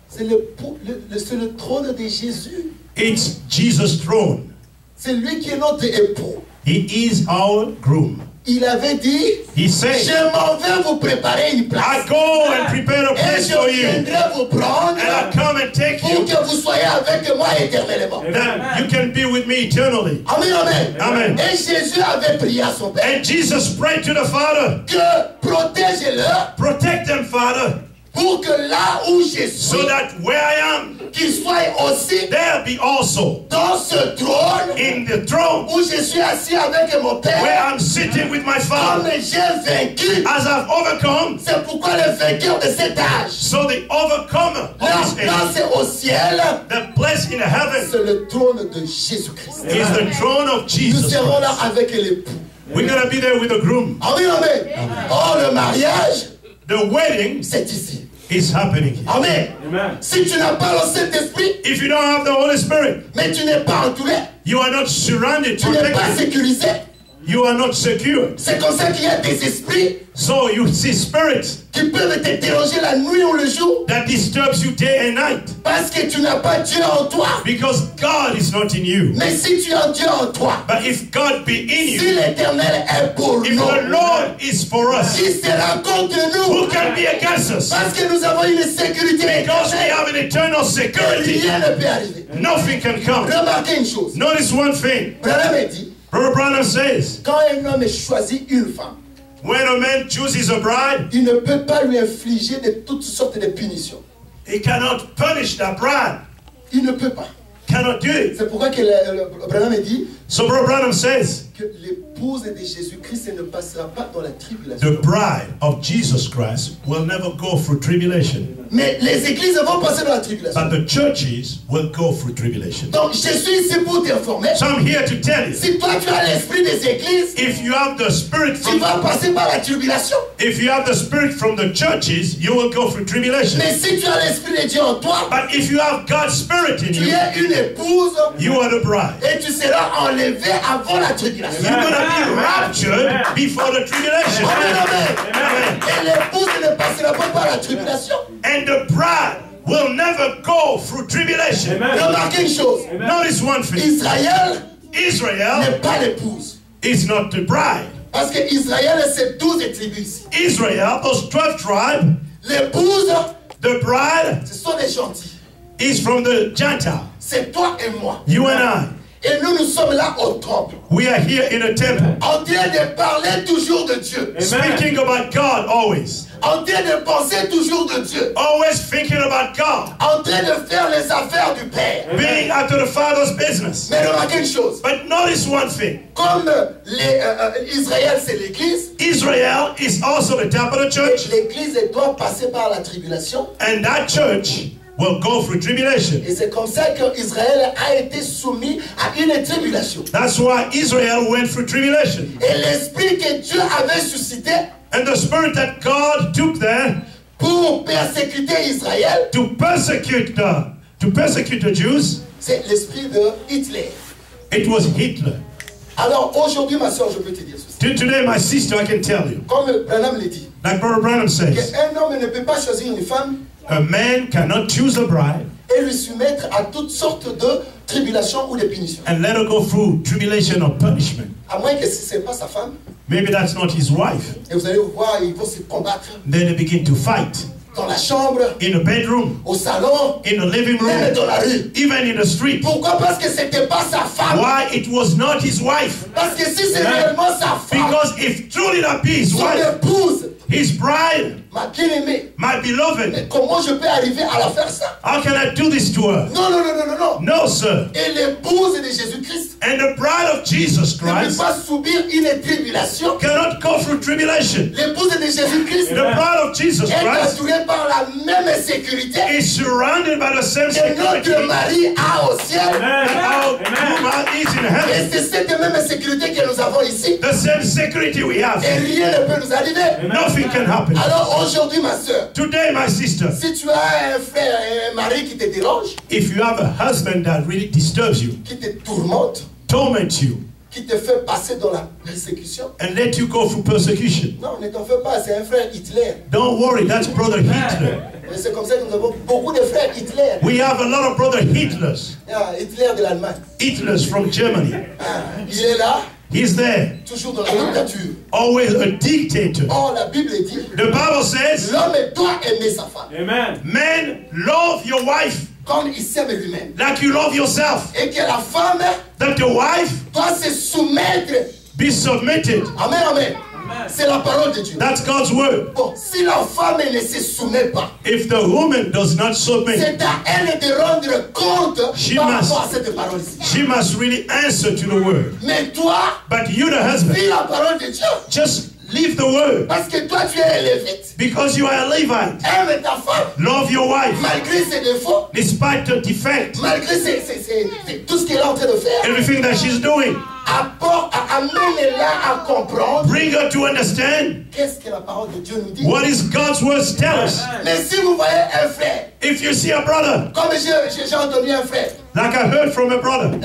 C'est le trône de Jésus. It's Jesus' throne. C'est lui qui est notre époux. He is our groom. Il avait dit, He said, je m'en vais vous préparer une I place. go and prepare a Et place je for you, viendrai vous prendre and I come and take pour you, que vous soyez avec moi éternellement. that you can be with me eternally. Amen, amen. Amen. Et Jésus avait prié à son Père And Jesus prayed to the Father, que protège-le protect them, Father, pour que là où je so suis, that where I am, qu'il soit aussi there be also dans ce trône in the throne où je suis assis avec mon where Père. I'm sitting with my Comme Father. j'ai vaincu, As I've overcome, c'est pourquoi le vainqueur de cet âge, so the overcomer la of this age, place au ciel, the place in heaven c'est le trône de Jésus-Christ. is the throne of Nous Jesus serons là Christ. avec l'époux. We're going to be there with the groom. Amen, amen. Oh, le mariage, The wedding c'est ici. is happening here. Amen. Amen. Si tu n'as pas le Saint-Esprit, If you don't have the Holy Spirit, mais tu n'es pas entouré, you are not surrounded, tu n'es pas protected. sécurisé, You are not secure. c'est comme ça qu'il y a des esprits So you see spirits qui peuvent te déranger la nuit ou le jour that disturbs you day and night parce que tu n'as pas Dieu en toi. because God is not in you. Mais si tu as Dieu en toi, But if God be in si you, l'Éternel est pour if nous, the Lord is for us, qui sera contre who nous? can be against us? Parce que nous avons une sécurité Because we éternelle, have an eternal security, rien ne peut arriver. nothing can come. Remarquez une chose. Notice one thing. Branham a dit, Brother Branham says, quand un homme choisit une femme, when a man chooses a bride, il ne peut pas lui infliger de toutes sortes de punitions. he cannot punish that bride. Il ne peut pas. Cannot do it. C'est pourquoi que Branham a dit So Brother Branham says que l'épouse de Jésus-Christ ne passera pas dans la tribulation. The bride of Jesus Christ will never go through tribulation. Mais les églises vont passer dans la tribulation. But the churches will go through tribulation. Donc je suis ici pour t'informer. So I'm here to tell you, Si toi tu as l'esprit des églises, if you have the spirit tu from vas passer par la tribulation. if you have the spirit from the churches, you will go through tribulation. Mais si tu as l'esprit de Dieu en toi, But if you have God's spirit in tu you, es une épouse you are the bride. et tu seras enlevé avant la tribulation. You're going to be raptured before the tribulation. Amen, amen. Amen. Et l'épouse ne passera pas par la tribulation. And the bride will never go through tribulation. Remarquez une chose. Notice one thing. Israël Israel n'est pas l'épouse. is not the bride. Parce que Israël, c'est 12 tribus ici. Israel, those 12 tribes, L'épouse, the bride ce sont des gentils. is from the Gentile. C'est toi et moi. You and I. Et nous sommes là au temple. We are here in a temple. En train de parler toujours de Dieu. Speaking about God always. En train de penser toujours de Dieu. Always thinking about God. En train de faire les affaires du Père. Being after the Father's business. Mais remarquez une chose. But notice one thing. Comme Israël, c'est l'église. Israel is also the top of the church. L'église doit passer par la tribulation. And that church will go through tribulation. Et c'est comme ça qu'Israël a été soumis à une tribulation. That's why Israel went through tribulation. Et l'esprit que Dieu avait suscité And the spirit that God took there pour persécuter Israël, to persecute the Jews, c'est l'esprit de Hitler. it was Hitler. Alors aujourd'hui, ma soeur, je peux te dire ceci. Today, my sister, I can tell you, Comme Branham l'a dit, like Brother Branham says, qu'un homme ne peut pas choisir une femme a man cannot choose a bride et lui soumettre à toutes sortes de tribulations ou de punitions. and let her go through tribulation or punishment. À moins que si ce n'est pas sa femme, Maybe that's not his wife. et vous allez voir, ils vont se combattre Then they begin to fight dans la chambre, in the bedroom, au salon, in the living même room, dans la rue. even in the street. Pourquoi? Parce que c'était pas sa femme. Why it was not his wife? Parce que si c'est réellement sa femme, Because if truly that be his son wife, épouse, his bride, ma bien-aimée, my beloved, mais comment je peux arriver à la faire ça? how can I do this to her? Non, non, non, non, non, non. No, sir. Et l'épouse de Jésus-Christ And the bride of Jesus ne peut Christ pas subir une tribulation. cannot go through tribulation. L'épouse de Jésus-Christ The bride of Jesus est Christ entourée par la même sécurité is surrounded by the same que notre security mari a au ciel. that our woman is in Et heaven. c'est cette même sécurité que nous avons ici. The same security we have. Et rien ne peut nous arriver. Nothing can happen. Alors aujourd'hui, ma soeur, Today, my sister, si tu as un frère et un mari qui te dérange, if you have a husband that really disturbs you, qui te tourmente, torment you, qui te fait passer dans la persécution, and let you go through persecution, non, ne t'en fais pas, c'est un frère Hitler. don't worry, that's brother Hitler. Et c'est comme ça que nous avons beaucoup de frères Hitler. We have a lot of brother Hitlers. Ah, Hitler de l'Allemagne. Hitlers from Germany. Ah, il est là, He's there, toujours dans la dictature. always a dictator. Or, la Bible dit, The Bible says, l'homme doit aimer sa femme Amen. men, love your wife comme il s'aime lui-même. like you love yourself. Et que la femme That the wife doit se soumettre. be submitted. Amen, amen. C'est la parole de Dieu. That's God's word. Bon, si la femme ne se soumet pas, If the woman does not submit, c'est à elle de rendre compte She par must. rapport à cette parole ici. she must really answer to the word. Mais toi, But you, the husband, vis la parole de Dieu. just leave the word Parce que toi, tu es un lévite. because you are a Levite. Aime ta femme, Love your wife malgré ses défauts, despite the defect, malgré tout ce qu'elle est en train de faire. everything that she's doing. Amène-la à comprendre Bring her to understand qu'est-ce que la parole de Dieu nous dit. what is God's words tell us. Mais si vous voyez un frère, If you see a brother, comme j'ai entendu un frère, like I heard from a brother,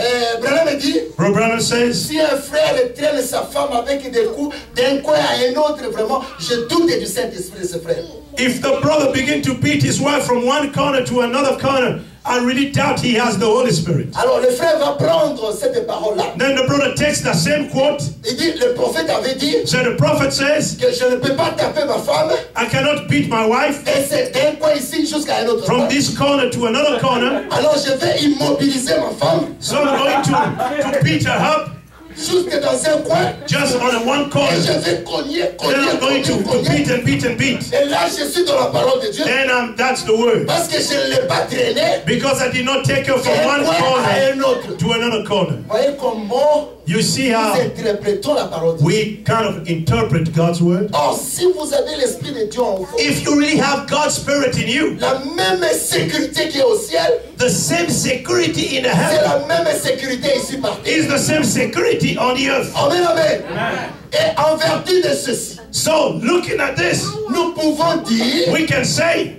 Branham me dit, Brother Branham says, si un frère traîne sa femme avec des coups d'un coin à un autre, vraiment, je doute du Saint-Esprit de ce frère. if the brother begin to beat his wife from one corner to another corner, I really doubt he has the Holy Spirit. Alors le frère va prendre cette parole-là. Then the brother takes the same quote. Il dit, le prophète avait dit So the prophet says, que je ne peux pas taper ma femme, I cannot beat my wife et c'est d'un coin ici jusqu'à un autre from coin. this corner to another corner. Alors je vais immobiliser ma femme So I'm going to beat her up juste dans un coin. just on one Et corner. je vais cogner. Then I'm going to beat and beat and beat. Et là, je suis dans la parole de Dieu. Then that's the word. Parce que je ne l'ai pas traîné Because I did not take her from d'un one coin à un corner autre. to another corner. Voyez comment You see nous how interprétons la parole de Dieu. we kind of interpret God's word? Or, si vous avez l'Esprit de Dieu en vous, If you really have God's Spirit in you, la même sécurité qui est au ciel, the same security in the c'est heaven la même sécurité ici par terre. is the same security on the earth. Amen, amen. Et en vertu de ceci, So, looking at this, nous pouvons dire we can say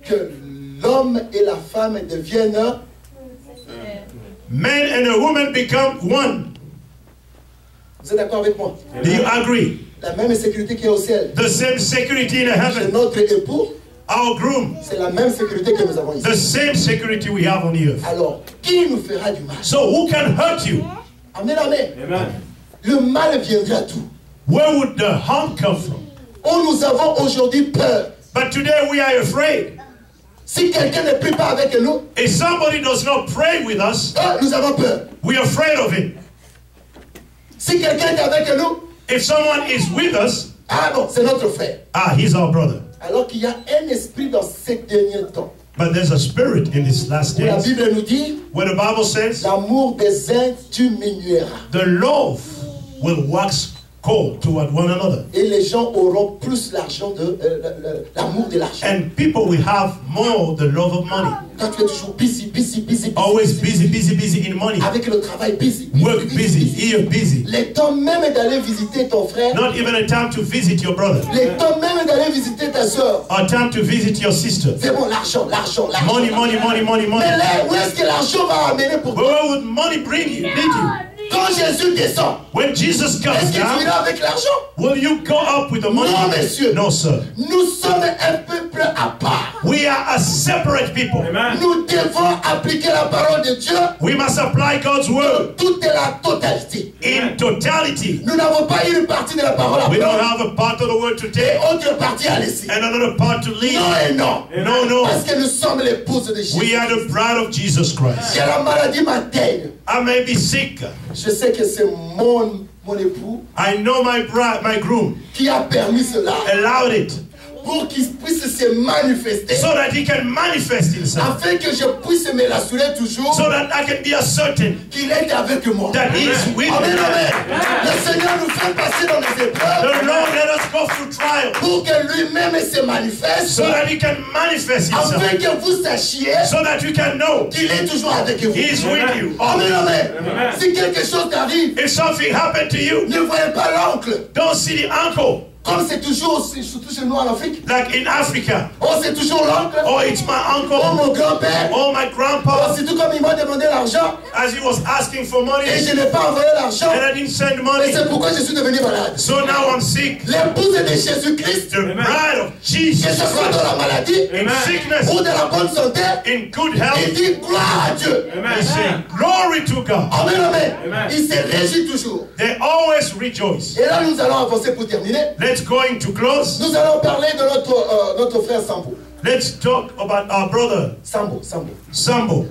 que l'homme et la femme deviennent man and a woman become one. Vous êtes d'accord avec moi? Do you agree? La même sécurité qui est au ciel. The same security in the Chez heaven. notre époux, Our groom, c'est la même sécurité que nous avons ici. the same security we have on the earth. Alors, qui nous fera du mal? So, who can hurt you? Amen, amen. Le mal viendra d'où? Where would the harm come from? Oh, nous avons aujourd'hui peur. But today we are afraid. Si quelqu'un ne prie pas avec nous, If somebody does not pray with us, nous avons peur. we are afraid of it. Si quelqu'un est avec nous, If someone is with us, ah bon, c'est notre frère. he's our brother. Alors qu'il y a un esprit dans ces derniers temps. But there's a spirit in these last Où la days Bible nous dit, where the Bible says l'amour des uns diminuera. the love will wax cold toward one another. Et les gens auront plus l'argent de l'amour de l'argent. And people will have more the love of money. Quand tu es toujours busy, Always busy in money. avec le travail busy. Work busy, here busy. Le temps même d'aller visiter ton frère, Not even a time to visit your brother. le temps même d'aller visiter ta soeur. Or time to visit your sister. C'est bon, l'argent. Money. Mais là, où est-ce que l'argent va amener pour But toi? where would money bring you? Lead you? Quand Jésus descend, When Jesus est-ce comes que tu down, iras avec l'argent? will you go up with the money? Non, messieurs. No, sir. Nous sommes un peuple à part. We are a separate people. Nous devons appliquer la parole de Dieu We must apply God's word toute la totalité. in totality. Nous n'avons pas une partie de la parole à We don't prendre have a part of the word to et take autre partie à laisser. and another part to leave. Non et non. No. Parce que nous sommes l'épouse de We Jésus. are the bride of Jesus Christ. Si la maladie m'atteigne, I may be sick. je sais que c'est mon époux I know my bride, my groom qui a permis cela allowed it pour qu'il puisse se manifester, so that he can manifest himself, afin que je puisse me rassurer toujours so that I can be certain qu'il est avec moi. that he is with Amen, me. amen. Le Seigneur nous fait passer dans les The épreuves Lord let us go through trials pour que lui-même se manifeste, so that he can manifest himself, afin que vous sachiez so that you can know qu'il est toujours avec vous. he is with you. Amen, amen. Si quelque chose t'arrive, If something happened to you, ne voyez pas l'oncle. don't see the uncle Comme c'est toujours, surtout chez nous en Afrique, like in Africa. oh c'est toujours l'oncle, Oh, it's my oh uncle. mon grand-père, Oh, my oh, grandpa. c'est tout comme il m'a demandé l'argent As he was asking for money et je n'ai pas envoyé l'argent. and I didn't send Et money, c'est pourquoi je suis devenu malade. so now I'm sick. L'épouse de Jésus-Christ, The bride of que Jesus ce soit dans la Christ, maladie in sickness, ou dans la bonne santé, in good il health, dit gloire à Dieu. they say glory to God. Amen, amen. Il se réjouit toujours. They always rejoice. Et là, nous allons avancer pour terminer. Let's going to close. Nous allons parler de notre frère Sambo. Let's talk about our brother Sambo. Sambo.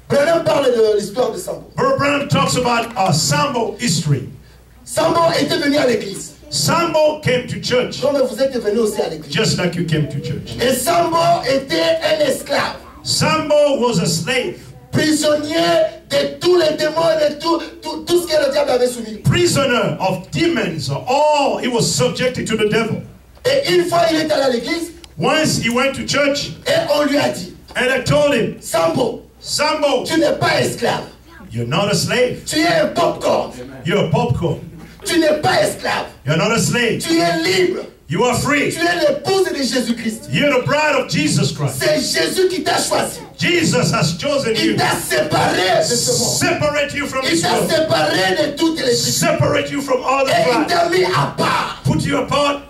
Branham parle de l'histoire de Sambo. Brother Branham talks about our Sambo history. Sambo était venu à l'église. Sambo came to church Comme vous êtes venu aussi à l'église. just like you came to church. Et Sambo était un esclave, Sambo was a slave, prisonnier de tous les démons et tout ce que le diable avait soumis. prisoner of demons. All he was subjected to the devil. Et une fois, il est allé à l'église Once he went to church et on lui a dit, and I told him, Sambo, Sambo, tu n'es pas esclave. you're not a slave. Tu es un popcorn. You're a popcorn. Tu n'es pas esclave. You're not a slave. Tu es libre. You are free. Tu es l'épouse de Jésus-Christ. You're the bride of Jesus Christ. C'est Jésus qui t'a choisi. Jesus has chosen Il you. t'a séparé de ce monde. Separate you from Il this t'a world. séparé de toutes les tribus. Separate you from all the Et il tribes. t'a mis à part. Put you apart.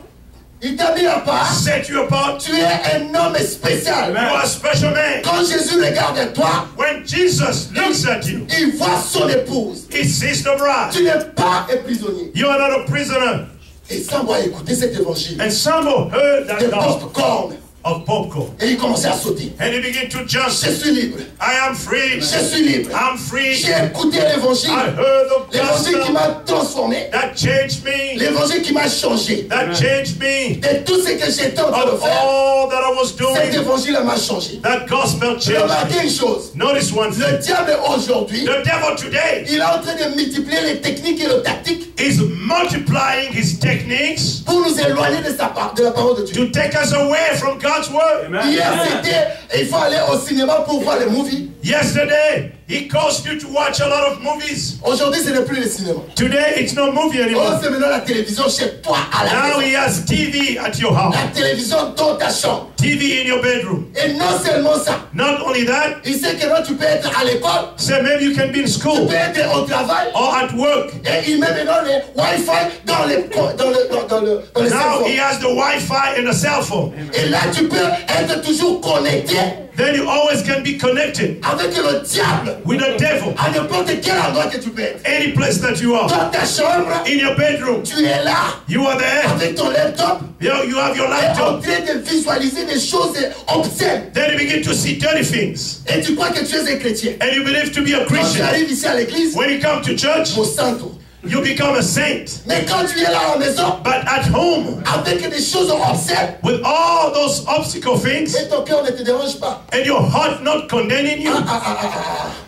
Il t'a mis à part. Set you apart. Tu es un homme spécial. You are a special man. Quand Jésus regarde toi, When Jesus looks at you, il voit son épouse. he sees the bride. Tu n'es pas un prisonnier. You are not a prisoner. Et Sambo a écouté cet évangile. And Sambo heard that De gospel popcorn. of popcorn. Et il commençait à sauter. And he began to jump. Je suis libre. I am free. Je suis libre. I'm free. J'ai écouté l'évangile. I heard the L'évangile qui gospel. m'a transformé. That changed me. L'évangile qui m'a changé. That changed me. Et tout ce que j'étais en train de Of faire, all that I was cet doing, évangile m'a changé. that gospel changed Remarquez me. une chose. Notice one Le thing. diable aujourd'hui, The devil today il est en train de multiplier les techniques et les tactiques is multiplying his techniques pour nous éloigner de la parole de Dieu. to take us away from God's word. Hier, c'était, il faut aller au cinéma pour voir les movies. Yesterday, he caused you to watch a lot of movies. Aujourd'hui, ce n'est plus le cinéma. Today, it's no movie Oh, anymore. c'est maintenant la télévision chez toi à la Now maison. he has TV at your house, La télévision dans ta chambre. TV in your bedroom. Et non seulement ça, Not only that, il sait que là, tu peux être à l'école, say maybe you can be in tu school peux être au travail, or at work. et il met maintenant les Wi-Fi dans les Now cell he phones. has the Wi-Fi and a cell phone. Et là, tu peux être toujours connecté Then you always can be connected avec le diable with the devil. à n'importe quel endroit que tu peux être. Any place that you are. Dans ta chambre, In your bedroom, tu es là you are there. avec ton laptop You have your et en laptop. train de visualiser des choses obscènes. Then you begin to see dirty things. Et tu crois que tu es un chrétien. And you believe to be a Quand tu Christian. arrives ici à l'église, When you come to church, au santo. you become a saint. Mais quand tu es là à la maison, But at home, avec des choses obscènes, with all those obstacle things, et ton cœur ne te dérange pas. and your heart not condemning you,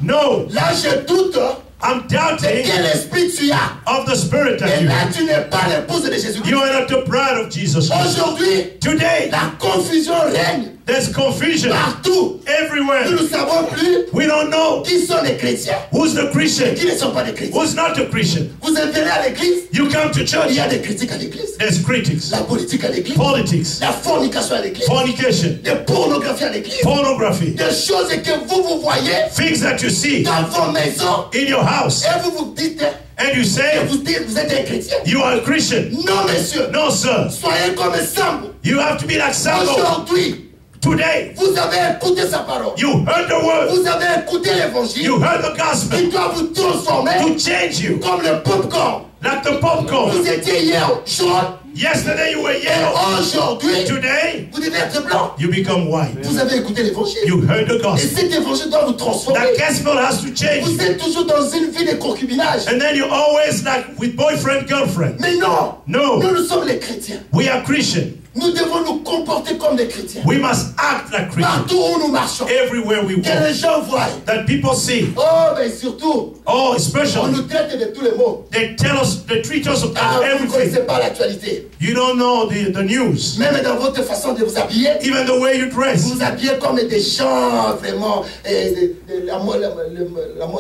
no, Là, je doute I'm de doubting quel esprit tu as. of the spirit that Et you là, have. tu n'es pas l'épouse de Jésus-Christ. You are not the bride of Jesus Christ. Aujourd'hui, Today, la confusion règne there's confusion partout. Nous everywhere. ne savons plus We don't know qui sont les chrétiens who's the Christian, qui ne sont pas des chrétiens. who's not a Christian. Vous êtes venus à l'église, You come to il church, y a des critiques à l'église, there's critics, la politique à l'église, politics, la fornication à l'église, fornication, la pornographie à l'église, pornography, des choses que vous voyez things that you see dans vos maisons in your house, et vous vous dites and you que say vous êtes un chrétien. you are a Christian. Non, monsieur, No, sir. soyez comme Sambo. You have to be like Samuel. Aujourd'hui, Today, vous avez écouté sa parole. you heard the word, Vous avez écouté l'évangile. you heard the gospel Il doit vous transformer to change you comme le popcorn. like the popcorn. Vous étiez hier jaune Yesterday you were et yellow. aujourd'hui, Today, vous devez être blanc. you become white. Vous avez écouté l'évangile. You heard the Et gospel. cet évangile doit vous transformer. That gospel has to change Vous you. êtes toujours dans une vie de concubinage. And then you always like with boyfriend, girlfriend. Mais non, No, nous sommes les chrétiens. we are Christian. Nous devons nous comporter comme des chrétiens. We must act like Christians Partout où nous marchons, everywhere we que les walk. gens voient. That people see. Oh, mais surtout, Oh, on especially nous traite de tous les mots. they tell us, they treat us of Ah, vous ne everything. connaissez pas l'actualité. You don't know the news. Même dans votre façon de vous habiller, Even the way you dress. vous vous habillez comme des gens vraiment,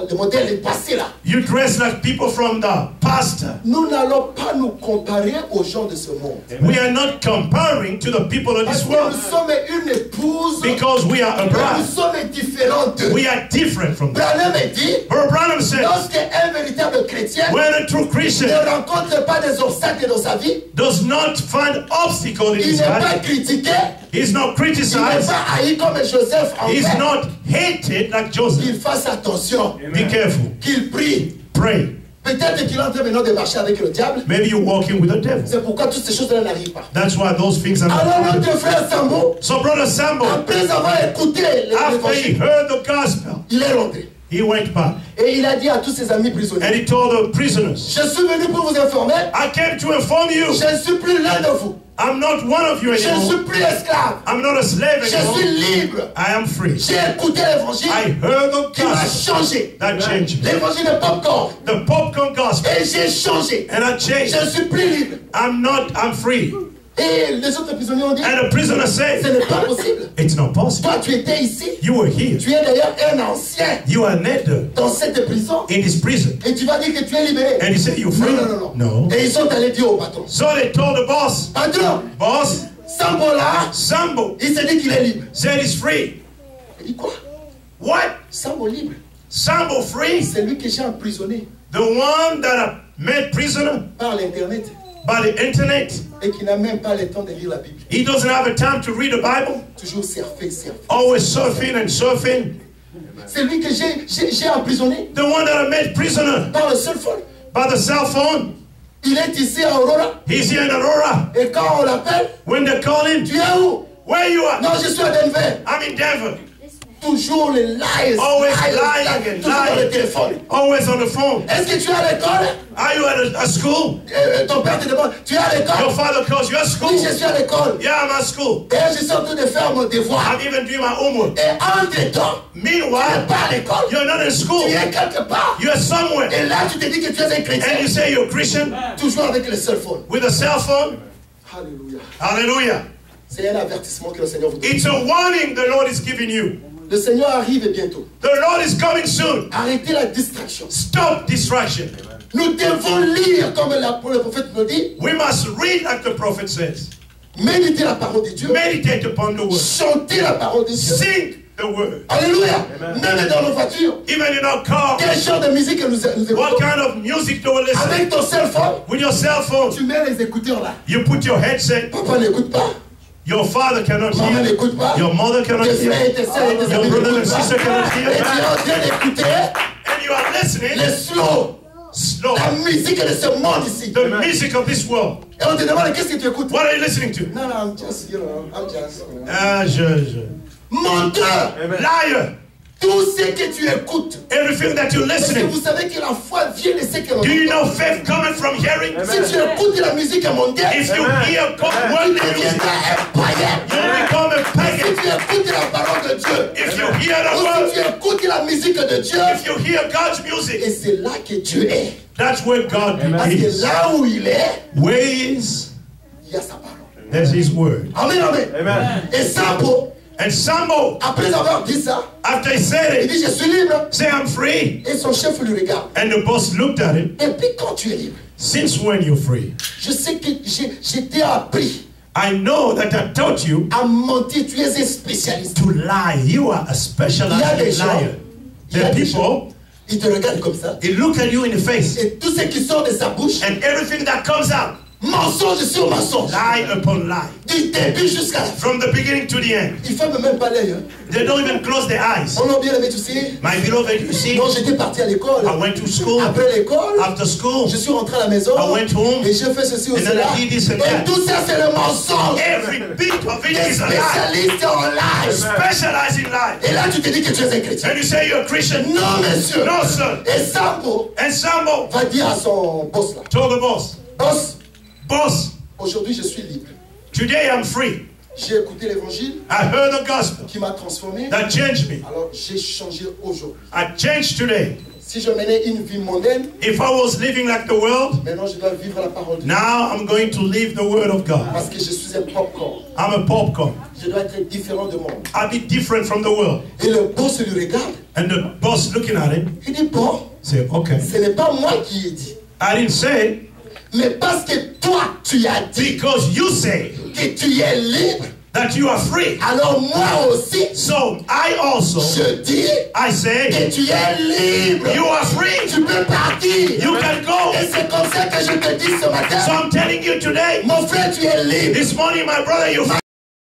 le modèle est passé là. You dress like people from the past. Nous n'allons pas nous comparer aux gens de ce monde. We are not comparing to the people of Parce this que world nous sommes une épouse, because we are a nous bride. sommes différents d'eux. We are different from them. Branham dit, Brother Branham said, lorsqu'un véritable chrétien when a true Christian ne rencontre pas des obstacles dans sa vie, does not find obstacle in il his n'est pas life, critiqué, he's not il n'est criticized, pas haï comme Joseph en he's fait, not hated like Joseph. qu'il fasse attention, Be careful. qu'il prie. Pray. Peut-être qu'il est en train maintenant de marcher avec le diable. Maybe you're walking with the devil. C'est pourquoi toutes ces choses-là n'arrivent pas. That's why those things are not Alors happening. notre frère Sambo, So Brother Sambo, après avoir écouté after he l'évangile, heard the gospel, il est rentré. he went back Et il a dit à tous ses amis prisonniers, and he told the prisoners, je suis venu pour vous informer, I came to inform you, je ne suis plus l'un de vous. I'm not one of you Je ne anymore. suis plus esclave. I'm not a slave Je suis anymore. libre. I am free. J'ai écouté l'évangile I heard the qui m'a gospel changé. that changed me. L'évangile de popcorn. The popcorn gospel. Et j'ai changé. And I changed. Je suis plus libre. I'm free. Et les autres prisonniers ont dit, And the prisoner ce said, n'est pas possible. it's not possible. Toi, tu étais ici. You were here. Tu es d'ailleurs un ancien You are an elder dans cette prison. in this prison. Et tu vas dire que tu es libéré. And he said, you're free. Non, non, non. No. Et ils sont allés dire au patron, So they told the boss, patron, boss, Sambo là, Sambo il s'est dit qu'il est libre. said he's free. Il dit quoi? What? Sambo libre. Sambo free? C'est lui que j'ai emprisonné The one that I made prisoner par l'internet by the internet. et qui n'a même pas le temps de lire la Bible. He doesn't have a time to read the Bible. Toujours surfer. Always surfing and surfing. C'est lui que j'ai emprisonné The one that I made prisoner par le seul phone. by the cell phone. Il est ici à Aurora. He's here in Aurora. Et quand on l'appelle, When they call him, tu es où? Where you are? Non, je suis à Denver. I'm in Denver. Toujours les lies. Always lies, lying and toujours dans le lying. téléphone. Always on the phone. Est-ce que tu es à l'école? Are you at a school? Ton père te demande, tu es à Your l'école? father calls you at Oui, school. je suis à l'école. Yeah, I'm at school. Et je suis en train de faire mon devoir. I'm even doing my homework. Et entre-temps, tu n'es Meanwhile, pas à l'école. you're not in school. Tu es quelque part. You're somewhere. Et là, tu te dis que tu es un And chrétien. you say you're a Christian Toujours avec le cell phone. with a cell phone. Alléluia. Hallelujah. C'est un avertissement que le Seigneur vous donne. It's a warning the Lord is giving you. Le Seigneur arrive bientôt. The Lord is coming soon. Arrêtez la distraction. Stop distraction. Nous devons lire comme le prophète nous dit. We must read like the prophet says. Méditer la parole de Dieu. Meditate upon the word. Chanter la parole de Dieu. Sing the word. Alléluia. Même dans nos voitures. Even in our car. Quel genre de musique que nous What écoutons? kind of music do we listen? Avec ton cell phone, With your cell phone. tu mets les écouteurs là. You put your headset. Papa n'écoute pas. Your father cannot Maman hear. n'écoute pas. Your mother cannot Tes frères et hear. tes sœurs et tes Your amis brothers and n'écoutent sisters pas. cannot Et tu es hear. en train d'écouter And you are listening les slow. slow. La musique de ce monde ici. The music of this world. Et on te demande qu'est-ce que tu écoutes. What are you listening to? Non, non, I'm just, I'm just. Ah, Menteur. Liar. Tout ce que tu écoutes. Everything that you're Parce que listening. vous savez que la foi vient de ce que l'on Do you entend. know faith coming from hearing? Si tu écoutes la musique mondiale, If you hear God tu word music, deviendras un païen. you become a Si pagan. tu écoutes la parole de Dieu, If you hear the ou word, si tu écoutes la musique de Dieu, if you hear God's et music, c'est là que Dieu est. that's where God Parce que is. là où il est, Where he is, il y a sa parole. there's his word. Amen, amen. Amen. Et Sambo, And Sambo, après avoir dit ça, after he said il it, dit je suis libre. say, I'm free. Et son chef lui regarde. And the boss looked at him. Et puis quand tu es libre, Since when you're free? je sais que je t'ai appris I know that I taught you à mentir. Tu es un spécialiste. to lie. You are a Il y a des specialized gens, liar. il y a The des people, gens, ils te regardent comme ça. they look at you in the face. Et tout ce qui sort de sa bouche, And everything that comes out, mensonge sur mensonge. lie upon lie. Du début jusqu'à la fin. From the beginning to the end. Ils ne ferment même pas l'œil. Hein. They don't even close their eyes. On a bien aimé, tu sais. My beloved, you see, Non, j'étais parti à l'école. I went to school. Après l'école, After school, je suis rentré à la maison. I went home. Et j'ai fait ceci ou And then cela. I did this and Et that. tout ça, c'est le mensonge. every bit of it Des is a lie. spécialistes en lies. Specialize in lie. Et là, tu te dis que tu es un chrétien. And you say you're a Christian. Non, monsieur. No, sir. Et Sambo And Sambo va dire à son boss là. told the boss, Boss, boss, aujourd'hui je suis libre. today I'm free. J'ai écouté l'évangile I heard the gospel qui m'a transformé. that changed me. Alors j'ai changé aujourd'hui. I changed today. Si je menais une vie mondaine, If I was living like the world, maintenant je dois vivre la parole de Dieu. now I'm going to live the word of God. Parce que je suis un popcorn. I'm a popcorn. Je dois être différent du monde. I'll be different from the world. Et le boss lui regarde. And the boss looking at him, Il dit bon, say, okay. ce n'est pas moi qui ai dit. I didn't say it Mais parce que toi tu as dit because you say que tu es libre. that you are free. Alors moi aussi, So I also, je dis I say, que tu es libre. you are free. Tu peux partir. You can go. Et c'est comme ça que je te dis ce So matin. I'm telling you today, Mon frère, tu es libre. this morning, my brother, you're Ma